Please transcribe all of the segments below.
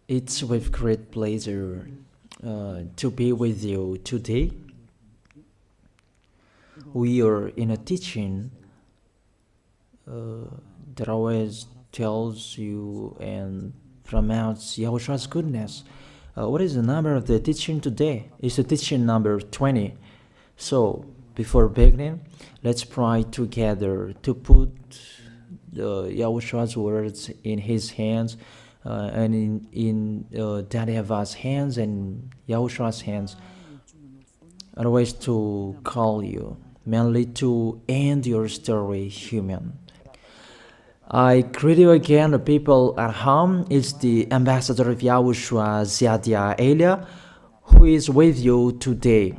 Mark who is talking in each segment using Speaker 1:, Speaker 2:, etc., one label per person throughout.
Speaker 1: It's with great pleasure to be with you today. We are in a teaching that always tells you and promotes Yahoshua's goodness. What is the number of the teaching today? It's the teaching number 20. So, before beginning, let's pray together to put Yahoshua's words in his hands and in Daddy YAHVAH's hands and Yahoshua's hands. Otherwise, to call you, mainly to end your story human. I greet you again, the people at home. It's the ambassador of Yahushua, Ziadia Elia, who is with you today.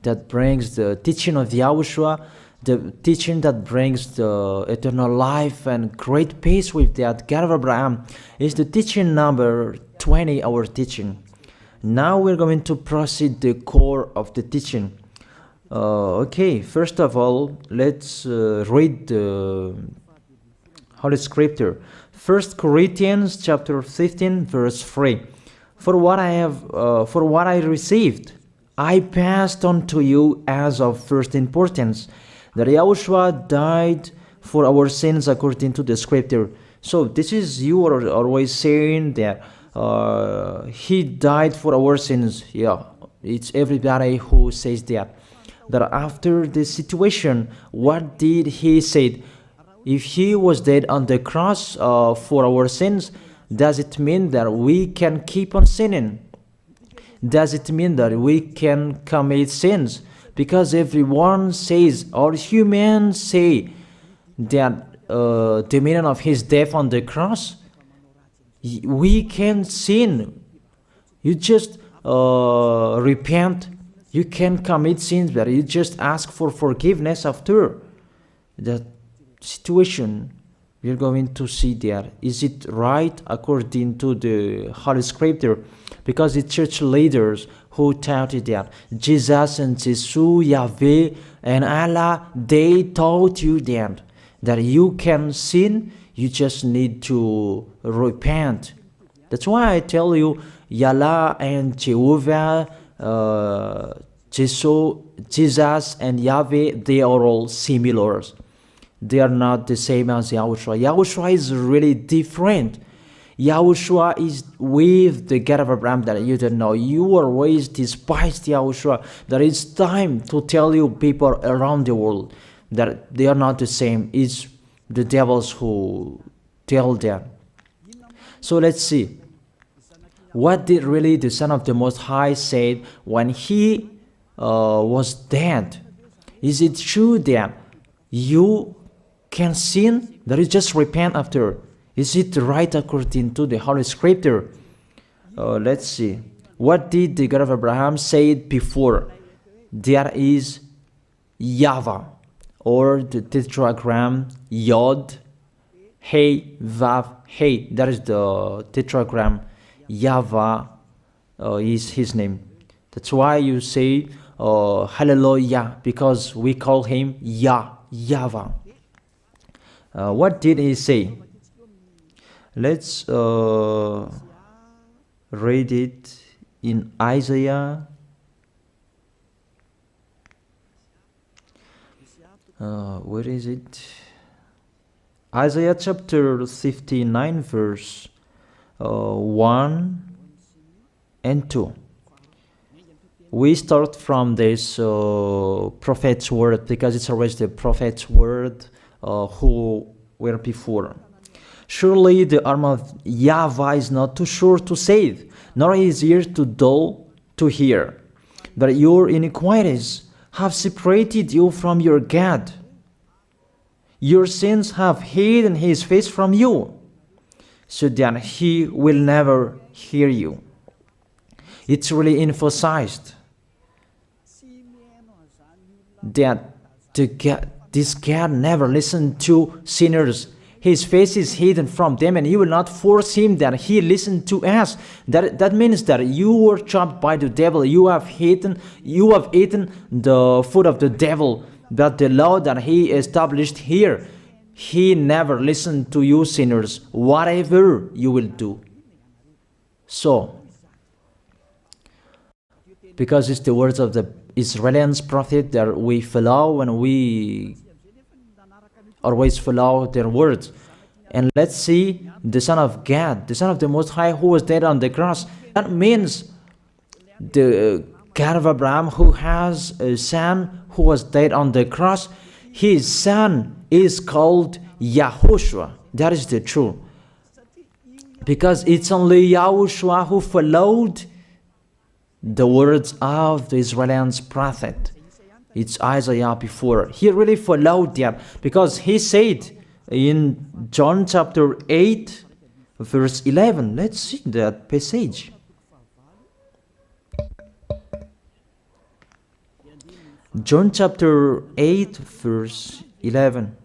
Speaker 1: That brings the teaching of Yahushua, the teaching that brings the eternal life and great peace with that God of Abraham. Is the teaching number 20, our teaching. Now we're going to proceed the core of the teaching. Okay, first of all, let's read the Holy Scripture. 1 Corinthians chapter 15, verse 3. For what I received, I passed on to you as of first importance, that Yahushua died for our sins according to the Scripture. So this is, you are always saying that he died for our sins. Yeah, it's everybody who says that. That after the situation, what did he say? If he was dead on the cross for our sins, does it mean that we can keep on sinning? Does it mean that we can commit sins? Because everyone says, or humans say, that the meaning of his death on the cross, we can sin. You just repent. You can commit sins, but you just ask for forgiveness after that situation. We're going to see there. Is it right according to the Holy Scripture? Because the church leaders who taught it that Jesus and Jesus, Yahweh and Allah, they taught you that you can sin, you just need to repent. That's why I tell you, Yahlah and Jehovah, Jesus and Yahweh, they are all similar. They are not the same as Yahushua. Yahushua is really different. Yahushua is with the God of Abraham that you don't know. You always despised Yahushua. There is time to tell you people around the world that they are not the same. It's the devils who tell them. So let's see. What did really the Son of the Most High say when he was dead? Is it true that you can sin? That is just repent after. Is it right according to the Holy Scripture? Let's see. What did the God of Abraham say before? There is YAHVAH, or the tetragram Yod, Hey, Vav, Hey. That is the tetragram. YAHVAH is his name. That's why you say Hallelujah, because we call him YAHVAH. What did he say? Let's read it in Isaiah. Where is it? Isaiah chapter 59, verse 1 and 2. We start from this prophet's word, because it's always the prophet's word who were before. Surely the arm of YAHVAH is not too short to save, nor his ear too dull to hear. But your iniquities have separated you from your God. Your sins have hidden his face from you, so that he will never hear you. It's really emphasized that this God never listened to sinners. His face is hidden from them, and he will not force him that he listen to us. That means that you were trapped by the devil. You have eaten the food of the devil. But the law that he established here, he never listened to you sinners, whatever you will do. So, because it's the words of the Israelians prophet that we follow, and we always follow their words. And let's see the Son of God, the Son of the Most High, who was dead on the cross. That means the God of Abraham, who has a son who was dead on the cross, his son is called YAHOSHUAH. That is the truth. Because it's only YAHOSHUAH who followed the words of the Israelians prophet. It's Isaiah before. He really followed that, because he said in John chapter 8, verse 11. Let's see that passage. John chapter 8, verse 11.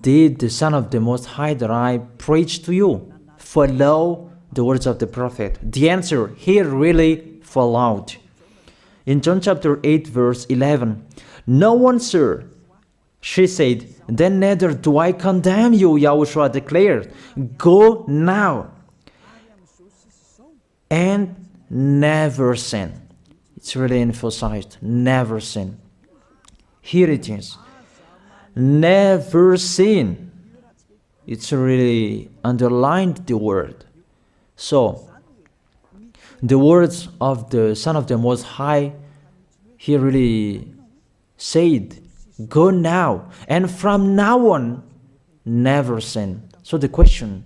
Speaker 1: Did the Son of the Most High that I preach to you follow the words of the prophet? The answer, he really followed. In John chapter 8, verse 11, no one, sir, she said, then neither do I condemn you, YAHOSHUAH declared. Go now and never sin. It's really emphasized, never sin. Here it is. Never sin. It's really underlined the word. So, the words of the Son of the Most High, he really said, go now, and from now on, never sin. So the question,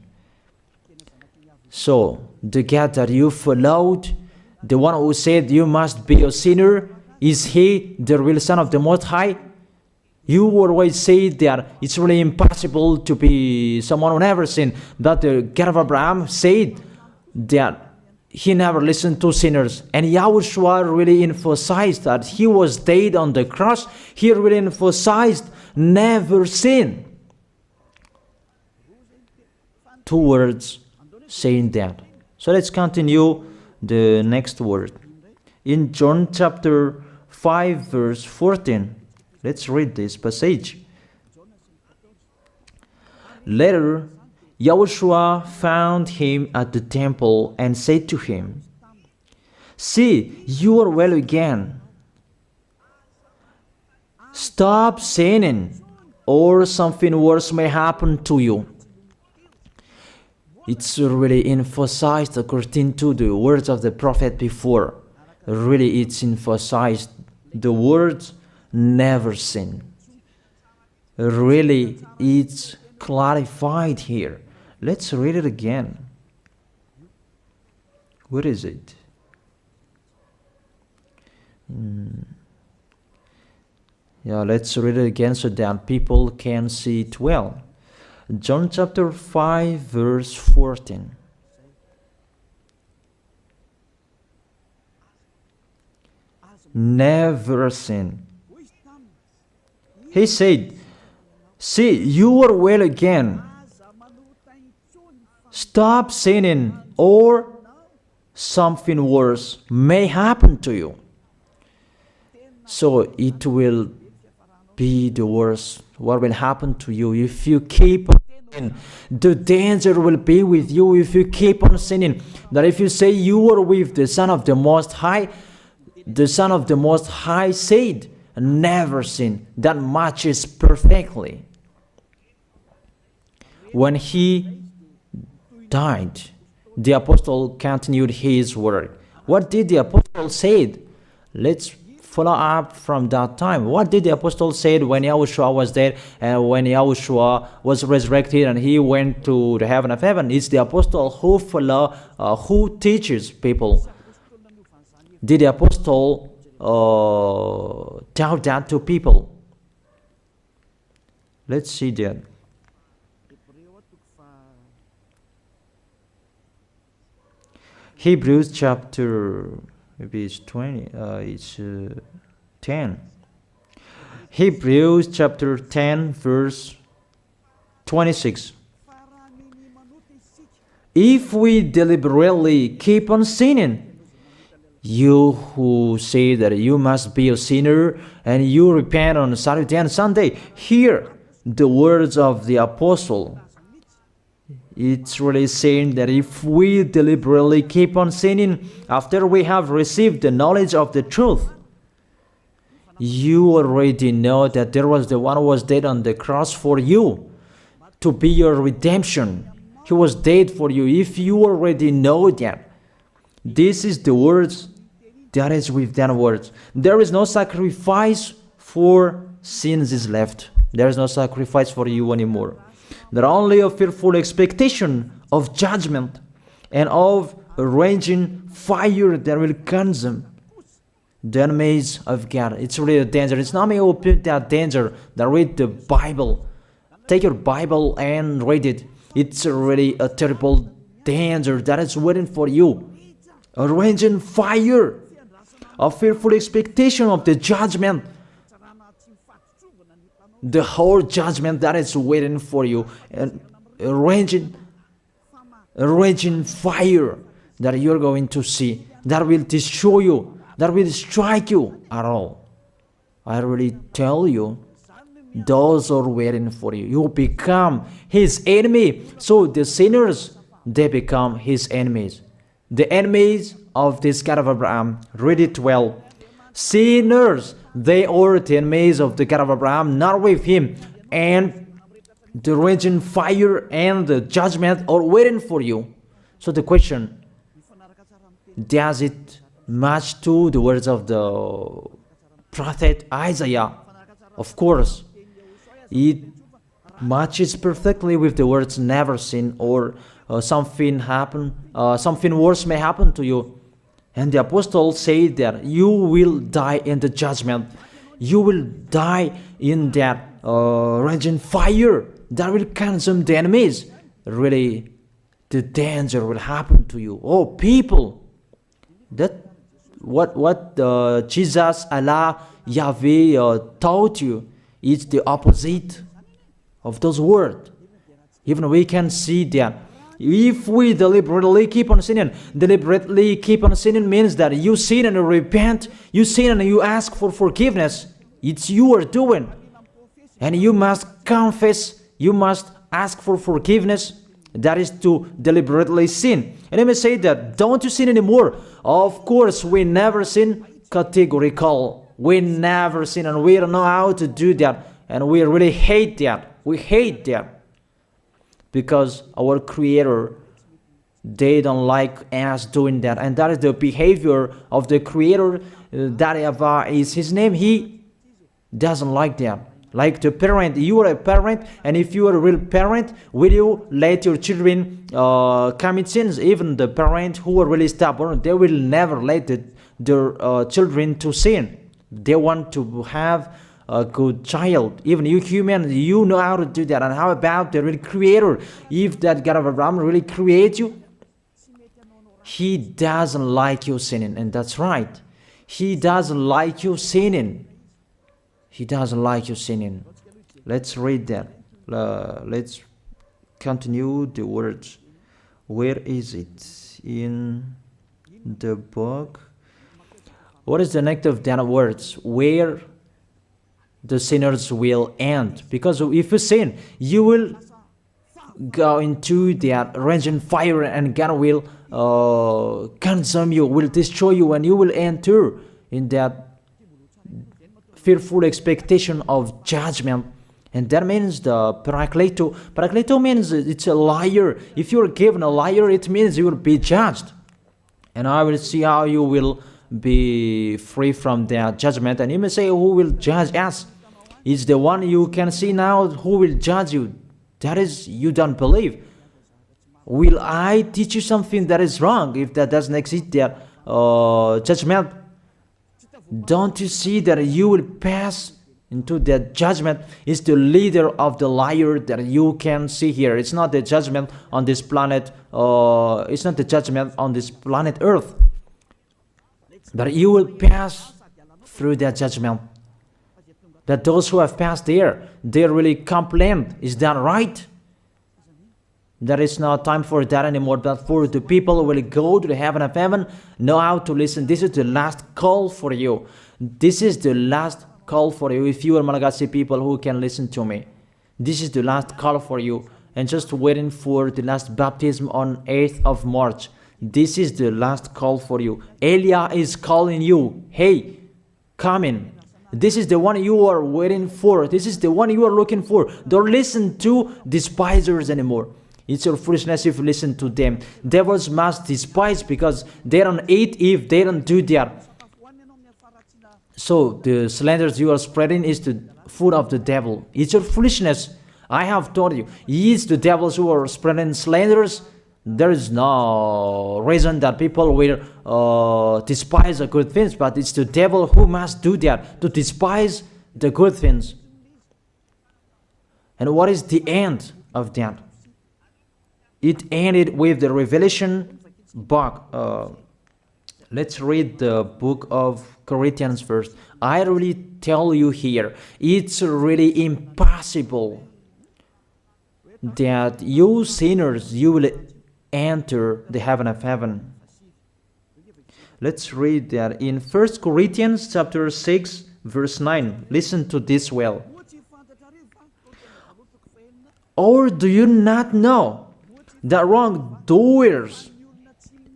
Speaker 1: so the God that you followed, the one who said you must be a sinner, is he the real Son of the Most High? You always say that it's really impossible to be someone who never sinned. But the God of Abraham said that he never listened to sinners. And YAHOSHUAH really emphasized that he was dead on the cross. He really emphasized never sin. Two words saying that. So let's continue the next word. In John chapter 5, verse 14. Let's read this passage. Later, YAHOSHUAH found him at the temple and said to him, see, you are well again. Stop sinning, or something worse may happen to you. It's really emphasized according to the words of the prophet before. Really, it's emphasized the words never sin. Really, it's clarified here. Let's read it again. Where is it? Yeah, let's read it again so that people can see it well. John chapter 5, verse 14. Never sin. He said, see, you are well again. Stop sinning, or something worse may happen to you. So it will be the worst. What will happen to you if you keep on sinning? The danger will be with you if you keep on sinning. That if you say you are with the Son of the Most High, the Son of the Most High said, never sin. That matches perfectly. When he died, the apostle continued his work. What did the apostle say? Let's follow up from that time. What did the apostle say when YAHOSHUAH was dead and when YAHOSHUAH was resurrected and he went to the heaven of heaven? It's the apostle who teaches people. Did the apostle tell that to people? Let's see that. Hebrews chapter, maybe it's 20, it's 10. Hebrews chapter 10, verse 26. If we deliberately keep on sinning, you who say that you must be a sinner and you repent on Saturday and Sunday, hear the words of the apostle. It's really saying that if we deliberately keep on sinning after we have received the knowledge of the truth, you already know that there was the one who was dead on the cross for you to be your redemption. He was dead for you. If you already know that, this is the words that is with that words. There is no sacrifice for sins is left. There is no sacrifice for you anymore. There are only a fearful expectation of judgment and of a raging fire that will consume the enemies of God. It's really a danger. It's not me who put that danger that read the Bible. Take your Bible and read it. It's really a terrible danger that is waiting for you. A raging fire, a fearful expectation of the judgment. The whole judgment that is waiting for you, and a raging fire that you're going to see, that will destroy you, that will strike you at all. I really tell you, those are waiting for you. You become his enemy. So the sinners, they become his enemies. The enemies of this God of Abraham. Read it well. Sinners, they are the enemies of the God of Abraham, not with him. And the raging fire and the judgment are waiting for you. So the question, does it match to the words of the prophet Isaiah? Of course. It matches perfectly with the words never sin, or something worse may happen to you. And the apostle said that you will die in the judgment. You will die in that raging fire that will consume the enemies. Really, the danger will happen to you. Oh, people, that what Jesus, Allah, Yahweh taught you is the opposite of those words. Even we can see that. If we deliberately keep on sinning means that you sin and you repent, you sin and you ask for forgiveness. It's you are doing. And you must confess, you must ask for forgiveness. That is to deliberately sin. And let me say that, don't you sin anymore? Of course, we never sin categorical. We never sin, and we don't know how to do that. And we really hate that. We hate that. Because our Creator, they don't like us doing that. And that is the behavior of the Creator. That YAHVAH is his name. He doesn't like that. Like the parent, you are a parent, and if you are a real parent, will you let your children commit sins? Even the parent who are really stubborn, they will never let their children to sin. They want to have a good child. Even you human, you know how to do that. And how about the real Creator? If that God of Abraham really creates you, he doesn't like you sinning. And that's right. He doesn't like you sinning. He doesn't like you sinning. Let's read that. Let's continue the words. Where is it? In the book. What is the next of that words? Where the sinners will end. Because if you sin, you will go into that raging fire, and God will consume you, will destroy you, and you will enter in that fearful expectation of judgment. And that means the parakleto. Parakleto means it's a liar. If you are given a liar, it means you will be judged. And I will see how you will be free from that judgment. And you may say, who will judge us? It's the one you can see now who will judge you. That is, you don't believe. Will I teach you something that is wrong if that doesn't exist there? Judgment. Don't you see that you will pass into that judgment? Is the leader of the liar that you can see here. It's not the judgment on this planet. It's not the judgment on this planet Earth. But you will pass through that judgment. That those who have passed there, they really complain. Is that right? There is no time for that anymore, but for the people who will go to the heaven of heaven, know how to listen. This is the last call for you. This is the last call for you. If you are Malagasy people who can listen to me, this is the last call for you. and just waiting for the last baptism on 8th of March. This is the last call for you. Elia is calling you. Hey, come in. This is the one you are waiting for. This is the one you are looking for. Don't listen to despisers anymore. It's your foolishness if you listen to them. Devils must despise because they don't eat if they don't do that. So the slanders you are spreading is the food of the devil. It's your foolishness. I have told you. It's the devils who are spreading slanders. There is no reason that people will despise the good things, but it's the devil who must do that, to despise the good things. And what is the end of that? It ended with the Revelation book. Let's read the book of Corinthians first. I really tell you here, it's really impossible that you sinners, you will enter the heaven of heaven. Let's read that in 1 Corinthians chapter 6 verse 9. Listen to this well. Or do you not know that wrongdoers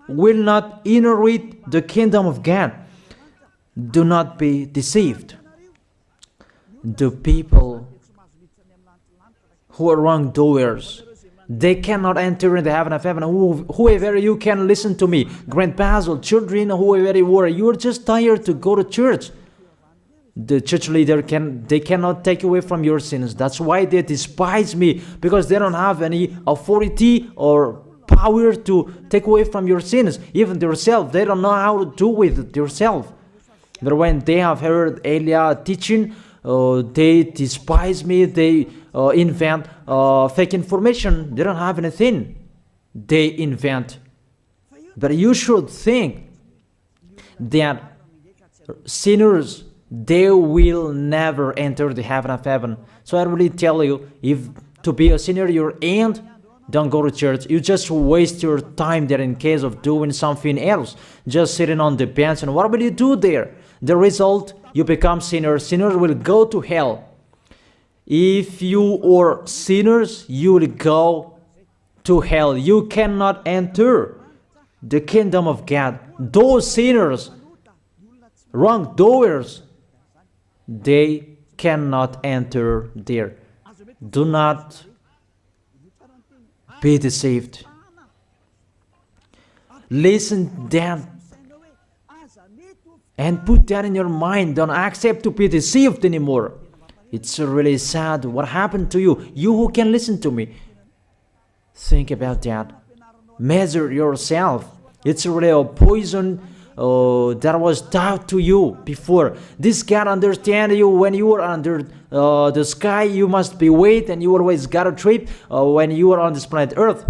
Speaker 1: will not inherit the kingdom of God? Do not be deceived. The people who are wrongdoers, they cannot enter in the heaven of heaven. Whoever you can listen to me, grandpas or children, whoever you are, you are just tired to go to church. The church leader they cannot take away from your sins. That's why they despise me, because they don't have any authority or power to take away from your sins. Even themselves, they don't know how to do with it themselves. But when they have heard Elia teaching, they despise me. They invent fake information. They don't have anything. They invent. But you should think that sinners, they will never enter the heaven of heaven. So I really tell you, if to be a sinner you're in, don't go to church. You just waste your time there in case of doing something else. Just sitting on the bench, and what will you do there? The result, you become sinners. Sinners will go to hell. If you are sinners, you will go to hell. You cannot enter the kingdom of God. Those sinners, wrongdoers, they cannot enter there. Do not be deceived. Listen then and put that in your mind. Don't accept to be deceived anymore. It's really sad what happened to you. You who can listen to me, think about that. Measure yourself. It's really a poison that was taught to you before. This God understand you when you are under the sky. You must be wait, and you always got a trip when you are on this planet Earth.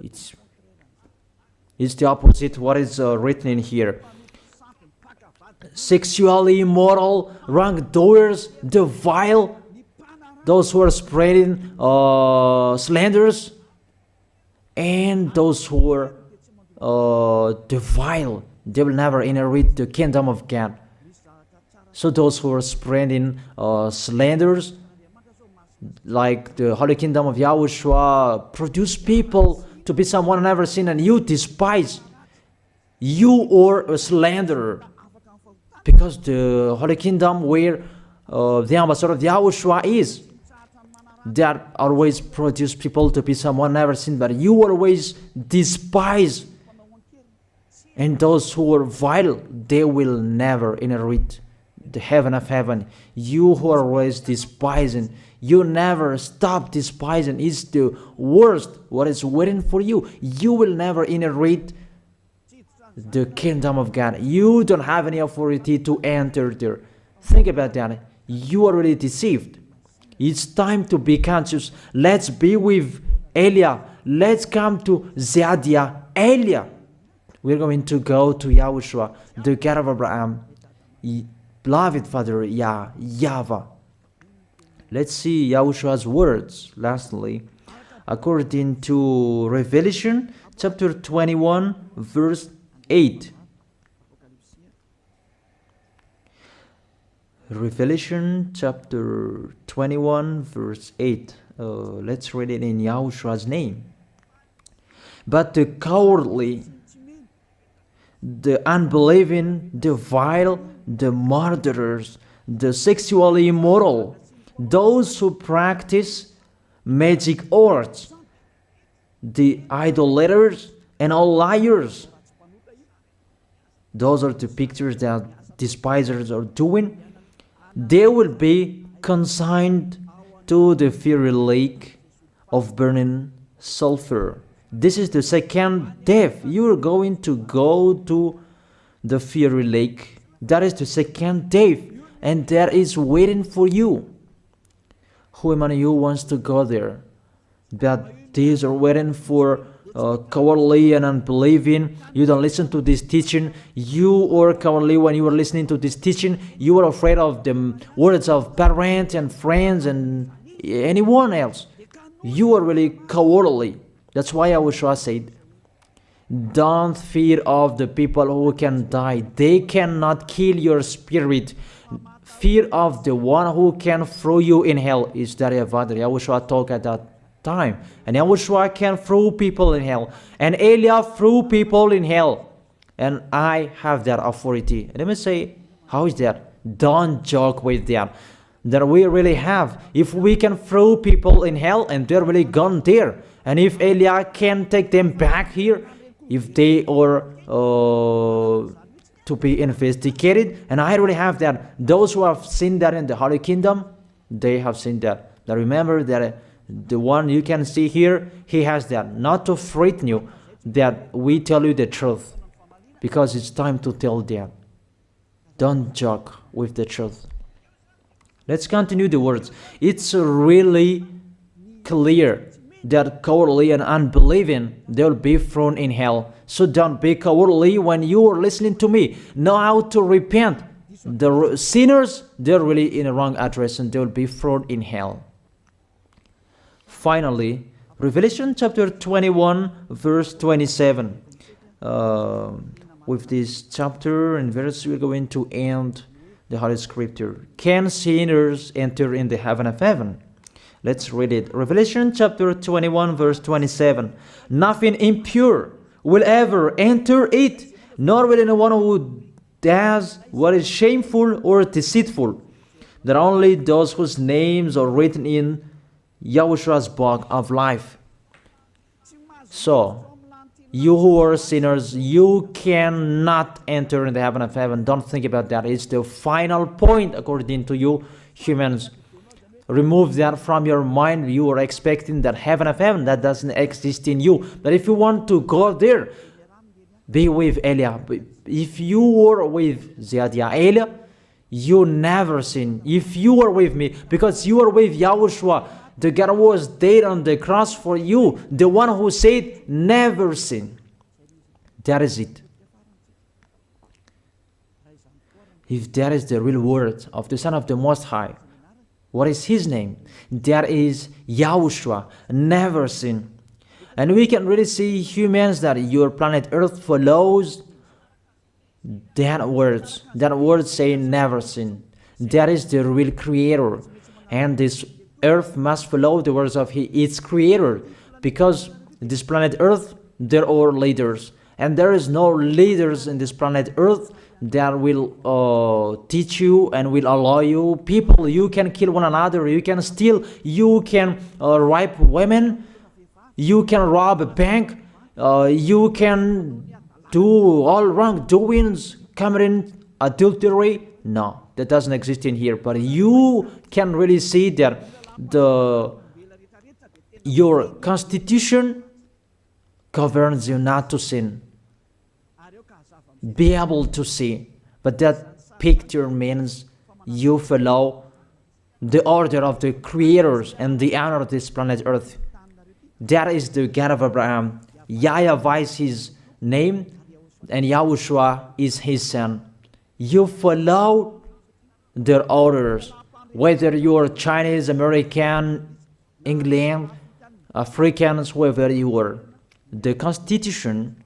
Speaker 1: It's the opposite what is written in here. Sexually immoral, wrongdoers, the vile, those who are spreading slanders, and those who are the vile, they will never inherit the kingdom of God. So those who are spreading slanders, like the Holy Kingdom of YAHOSHUAH, produce people to be someone never seen, and you despise. You are a slanderer. Because the Holy Kingdom where the ambassador of YAHOSHUAH is, that always produce people to be someone never seen, but you always despise. And those who are vile, they will never inherit the heaven of heaven. You who are always despising, you never stop despising. It's the worst what is waiting for you. You will never inherit the kingdom of God. You don't have any authority to enter there. Think about that. You are already deceived. It's time to be conscious. Let's be with Elia. Let's come to Zadiah. Elia. We're going to go to YAHOSHUAH, the God of Abraham, beloved Father YAHVAH. Let's see YAHOSHUAH's words. Lastly, according to Revelation chapter 21 verse 8. Revelation chapter 21 verse 8. Let's read it in Yahoshua's name. But the cowardly, the unbelieving, the vile, the murderers, the sexually immoral, those who practice magic arts, the idolaters, and all liars. Those are the pictures that despisers are doing. They will be consigned to the fiery lake of burning sulfur. This is the second death. You are going to go to the fiery lake. That is the second death, and that is waiting for you. Who among you wants to go there? That these are waiting for cowardly and unbelieving. You don't listen to this teaching. You are cowardly when you are listening to this teaching. You are afraid of the words of parents and friends and anyone else. You are really cowardly. That's why YAHOSHUAH said, don't fear of the people who can die. They cannot kill your spirit. Fear of the one who can throw you in hell. Is that YAHOSHUAH talked at that time. And YAHOSHUAH can throw people in hell. And Elijah threw people in hell. And I have that authority. Let me say, how is that? Don't joke with that. That we really have. If we can throw people in hell and they're really gone there. And if Elijah can take them back here, if they are to be investigated, and I really have that. Those who have seen that in the Holy Kingdom, they have seen that. Now remember that the one you can see here, he has that. Not to frighten you, that we tell you the truth, because it's time to tell that. Don't joke with the truth. Let's continue the words. It's really clear that cowardly and unbelieving, they'll be thrown in hell. So don't be cowardly when you are listening to me. Know how to repent. The sinners, they're really in the wrong address and they'll be thrown in hell. Finally, Revelation chapter 21, verse 27. With this chapter and verse, we're going to end the Holy Scripture. Can sinners enter in the heaven of heaven? Let's read it. Revelation chapter 21, verse 27. Nothing impure will ever enter it, nor will anyone who does what is shameful or deceitful. That only those whose names are written in YAHOSHUAH's book of life. So, you who are sinners, you cannot enter in the heaven of heaven. Don't think about that. It's the final point according to you humans. Remove that from your mind. You are expecting that heaven of heaven that doesn't exist in you. But if you want to go there, be with Elia. If you were with Elia, you never sin. If you are with me, because you are with YAHOSHUAH, the God was dead on the cross for you, the one who said never sin. That is it. If that is the real word of the Son of the Most High, what is his name? That is YAHOSHUAH, never sin. And we can really see humans that your planet Earth follows that words. That word saying never sin. That is the real creator. And this Earth must follow the words of its creator. Because this planet Earth, there are leaders. And there is no leaders in this planet Earth that will teach you and will allow you. People, you can kill one another, you can steal, you can rape women, you can rob a bank, you can do all wrongdoings, committing adultery. No, that doesn't exist in here. But you can really see that your constitution governs you not to sin. Be able to see. But that picture means you follow the order of the creators and the honor of this planet Earth. That is the God of Abraham. YAHVAH is his name, and YAHOSHUAH is his son. You follow their orders, whether you are Chinese, American, England, Africans, whoever you are. The Constitution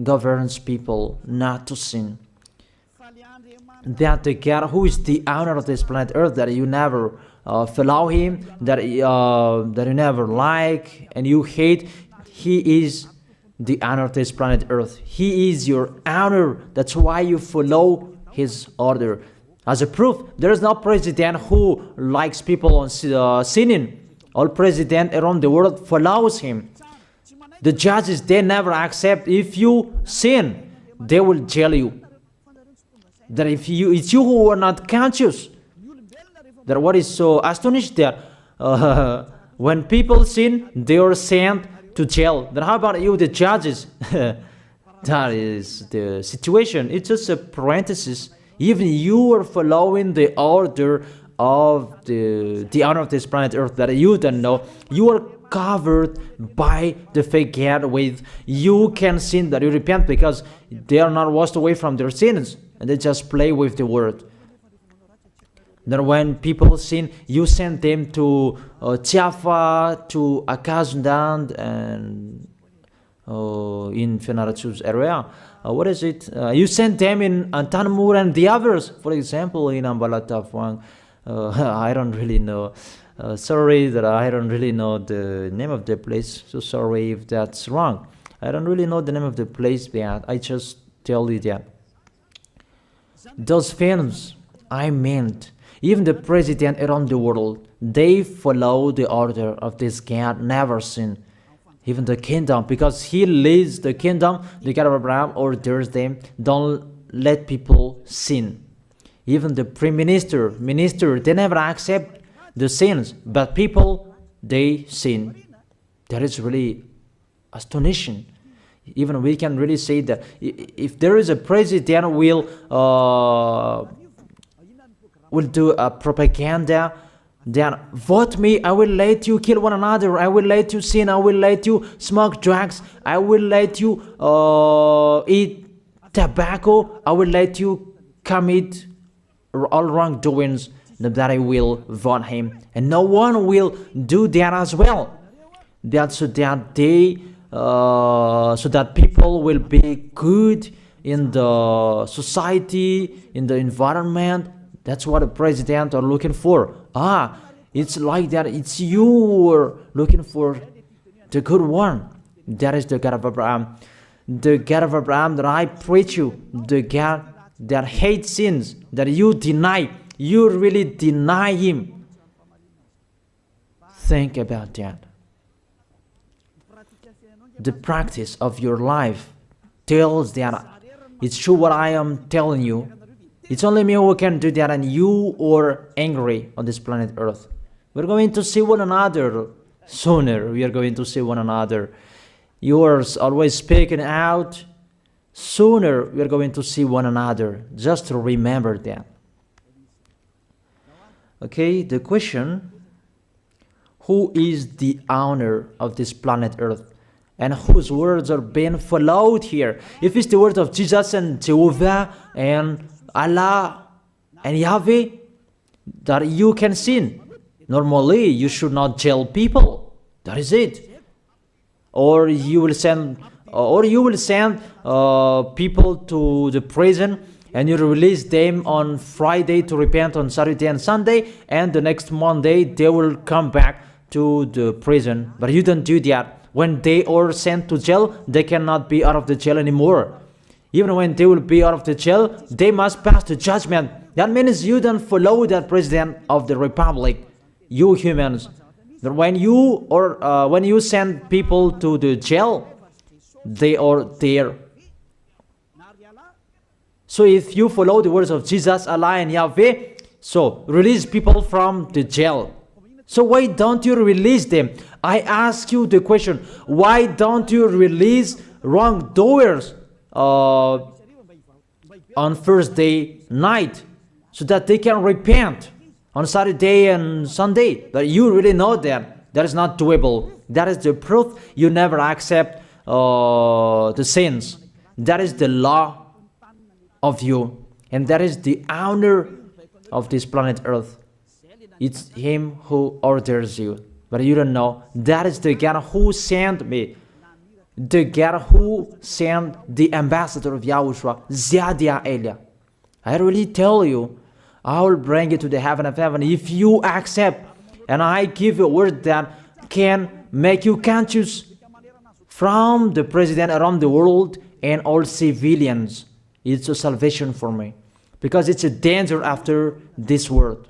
Speaker 1: governs people not to sin. that the God who is the owner of this planet Earth, that you never follow him, that you never like and you hate, he is the owner of this planet Earth. He is your owner. That's why you follow his order. As a proof, there is no president who likes people on sinning. All president around the world follows him. The judges, they never accept if you sin, they will jail you. That if it's you who are not conscious. That what is so astonished that when people sin, they are sent to jail. Then how about you, the judges? That is the situation. It's just a parenthesis. Even you are following the order of the owner of this planet Earth that you don't know. You are covered by the fake God with you can sin, that you repent, because they are not washed away from their sins and they just play with the word. Then when people sin, you send them to YAHVAH, to Akazundand, and in Fenarachu's area. What is it? You send them in Antanmur and the others. For example, in Ambalatafwang, I don't really know. Sorry that I don't really know the name of the place. So sorry if that's wrong. I don't really know the name of the place, but I just tell you that. Those films, I meant, even the president around the world, they follow the order of this God, never sin. Even the kingdom, because he leads the kingdom, the God of Abraham orders them, don't let people sin. Even the prime minister, they never accept the sins, but people, they sin. That is really astonishing. Even we can really say that if there is a president will do a propaganda, then vote me, I will let you kill one another, I will let you sin, I will let you smoke drugs, I will let you eat tobacco, I will let you commit all wrongdoings, that I will vote him. And no one will do that as well. That's so that so that people will be good in the society, in the environment. That's what the president are looking for. It's like that. It's you who are looking for the good one. That is the God of Abraham. The God of Abraham that I preach you. The God that hates sins, that you deny. You really deny him. Think about that. The practice of your life tells that it's true what I am telling you. It's only me who can do that, and you are angry on this planet Earth. We're going to see one another sooner. We are going to see one another. You are always speaking out. Sooner we are going to see one another. Just remember that. Okay, the question: who is the owner of this planet Earth? And whose words are being followed here? If it's the word of Jesus and Jehovah and Allah and Yahweh, that you can sin. Normally, you should not jail people. That is it. Or you will send, people to the prison, and you release them on Friday to repent on Saturday and Sunday, and the next Monday they will come back to the prison. But you don't do that. When they are sent to jail, they cannot be out of the jail anymore. Even when they will be out of the jail, they must pass the judgment. That means you don't follow that president of the republic, you humans. That when you send people to the jail, they are there. So if you follow the words of Jesus, Allah and Yahweh, so release people from the jail. So why don't you release them? I ask you the question, why don't you release wrongdoers on Thursday night so that they can repent on Saturday and Sunday? But you really know that that is not doable. That is the proof you never accept the sins. That is the law of you, and that is the owner of this planet Earth. It's him who orders you, but you don't know. That is the God who sent me, the God who sent the ambassador of Yahushua, Zadia Elia. I really tell you, I will bring you to the heaven of heaven if you accept. And I give you a word that can make you conscious from the president around the world and all civilians. It's a salvation for me. Because it's a danger after this world.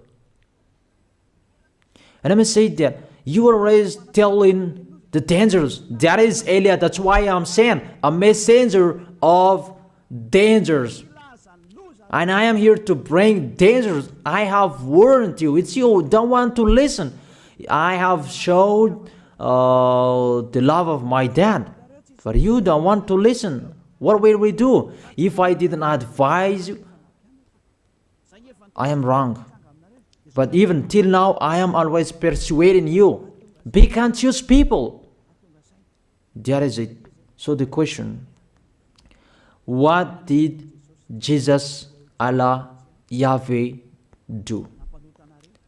Speaker 1: And let me say that you are always telling the dangers. That is Elia. That's why I'm saying a messenger of dangers. And I am here to bring dangers. I have warned you. It's you don't want to listen. I have showed the love of my dad. But you don't want to listen. What will we do? If I didn't advise you, I am wrong. But even till now, I am always persuading you. Be conscious people. That is it. So the question, what did Jesus, Allah, Yahweh do?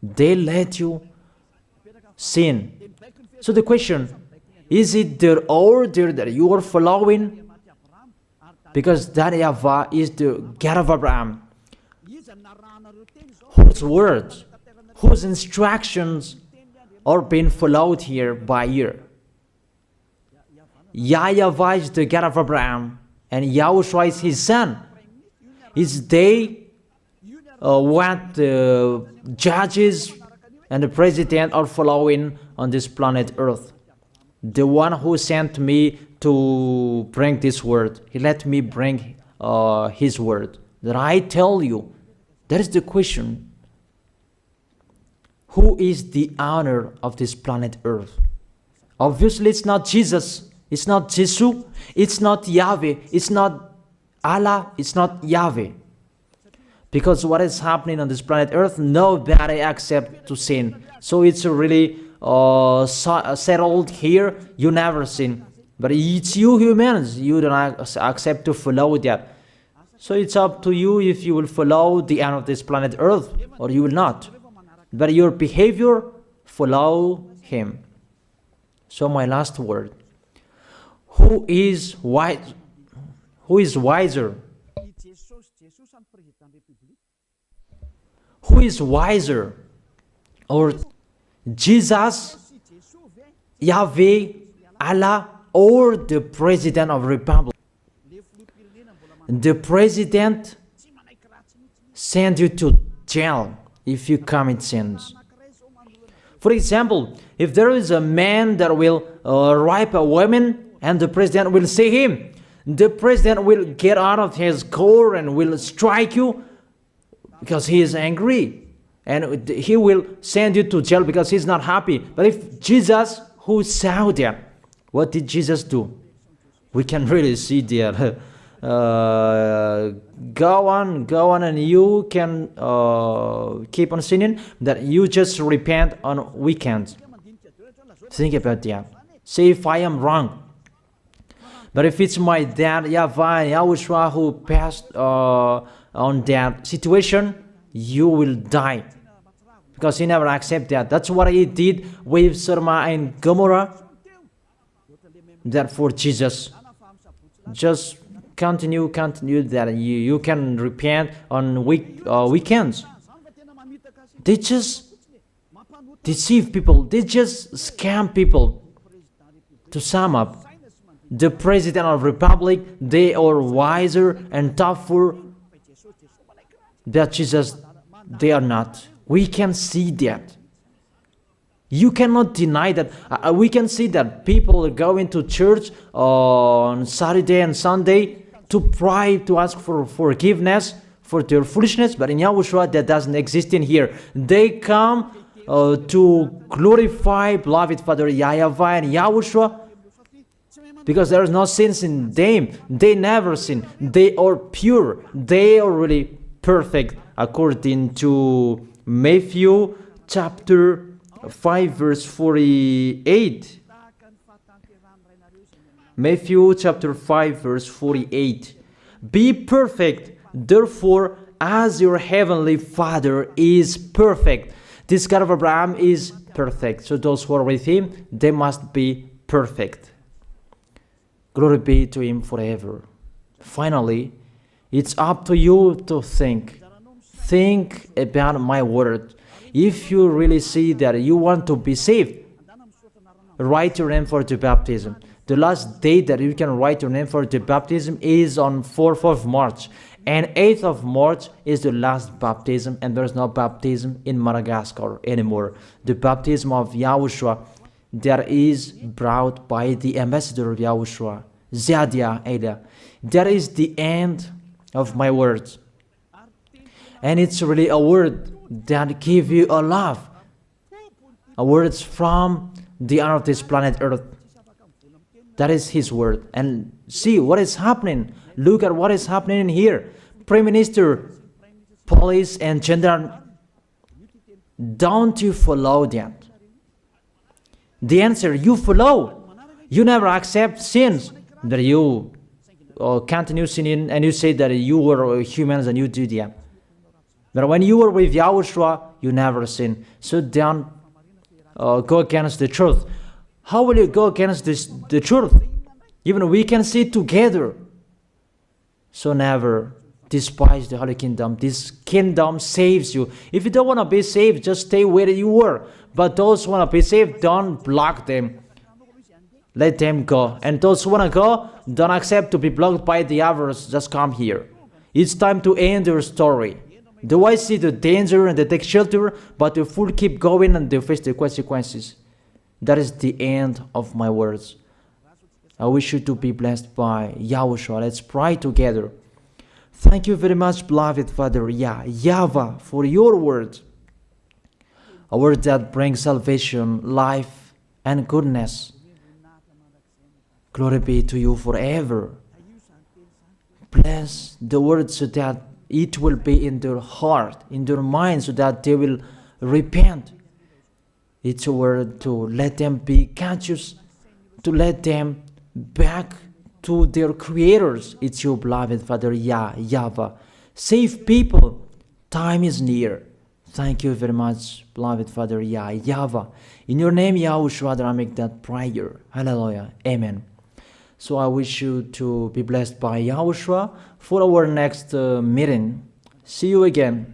Speaker 1: They let you sin. So the question, is it their order that you are following? Because that YAHVAH is the God of Abraham, whose words, whose instructions are being followed here by year. YAHVAH is the God of Abraham, and YAHOSHUAH is his son. Is they what the judges and the president are following on this planet Earth. The one who sent me to bring this word, he let me bring his word. That I tell you, that is the question. Who is the owner of this planet Earth? Obviously, it's not Jesus. It's not Jesus. It's not Yahweh. It's not Allah. It's not Yahweh. Because what is happening on this planet Earth, nobody accepts to sin. So it's really settled here. You never sin. But it's you humans. You don't accept to follow that. So it's up to you if you will follow the end of this planet Earth or you will not. But your behavior, follow him. So my last word. Who is wise? Who is wiser? Who is wiser? Or Jesus, Yahweh, Allah, or the President of the Republic? The President sends you to jail if you commit sins. For example, if there is a man that will rape a woman and the President will see him, the President will get out of his car and will strike you because he is angry. And he will send you to jail because he's not happy. But if Jesus, who saw that, what did Jesus do? We can really see that. Go on, and you can keep on sinning, that you just repent on weekends. Think about that. Say if I am wrong. But if it's my dad, YAHVAH, YAHOSHUAH, who passed on that situation, you will die. Because he never accepted that. That's what he did with Sodom and Gomorrah. Therefore, Jesus, just continue that you can repent on weekends. They just deceive people. They just scam people. To sum up, the President of the Republic, they are wiser and tougher than Jesus. They are not. We can see that. You cannot deny that. We can see that people are going to church on Saturday and Sunday to pray, to ask for forgiveness for their foolishness. But in YAHOSHUAH, that doesn't exist in here. They come to glorify beloved Father YAHVAH and YAHOSHUAH because there is no sins in them. They never sin. They are pure. They are really perfect according to Matthew chapter 5 verse 48. Matthew chapter 5 verse 48. Be perfect, therefore, as your heavenly Father is perfect. This God of Abraham is perfect. So those who are with him, they must be perfect. Glory be to him forever. Finally, It's up to you to think. Think about my word. If you really see that you want to be saved, write your name for the baptism. The last date that you can write your name for the baptism is on 4th of March. And 8th of March is the last baptism, and there's no baptism in Madagascar anymore. The baptism of Yahushua that is brought by the ambassador of Yahushua, Zadia Elia. That is the end of my words. And it's really a word that gives you a love. A word from the honor of this planet Earth. That is his word. And see what is happening. Look at what is happening here. Prime Minister, police and gendarme, don't you follow that? The answer, you follow. You never accept sins. That you continue sinning and you say that you were humans and you do that. But when you were with Yahushua, you never sin. So don't go against the truth. How will you go against the truth? Even we can see together. So never despise the Holy Kingdom. This kingdom saves you. If you don't want to be saved, just stay where you were. But those who want to be saved, don't block them. Let them go. And those who want to go, don't accept to be blocked by the others. Just come here. It's time to end your story. Do I see the danger and they take shelter, but the fool keep going and they face the consequences? That is the end of my words. I wish you to be blessed by Yahushua. Let's pray together. Thank you very much, beloved Father YAHVAH, for your word. A word that brings salvation, life, and goodness. Glory be to you forever. Bless the word so that it will be in their heart, in their mind, so that they will repent. It's a word to let them be conscious, to let them back to their creators. It's your beloved Father YAHVAH. Save people. Time is near. Thank you very much, beloved Father YAHVAH. In your name, Yahushua, that I make that prayer. Hallelujah. Amen. So I wish you to be blessed by Yahushua for our next meeting. See you again.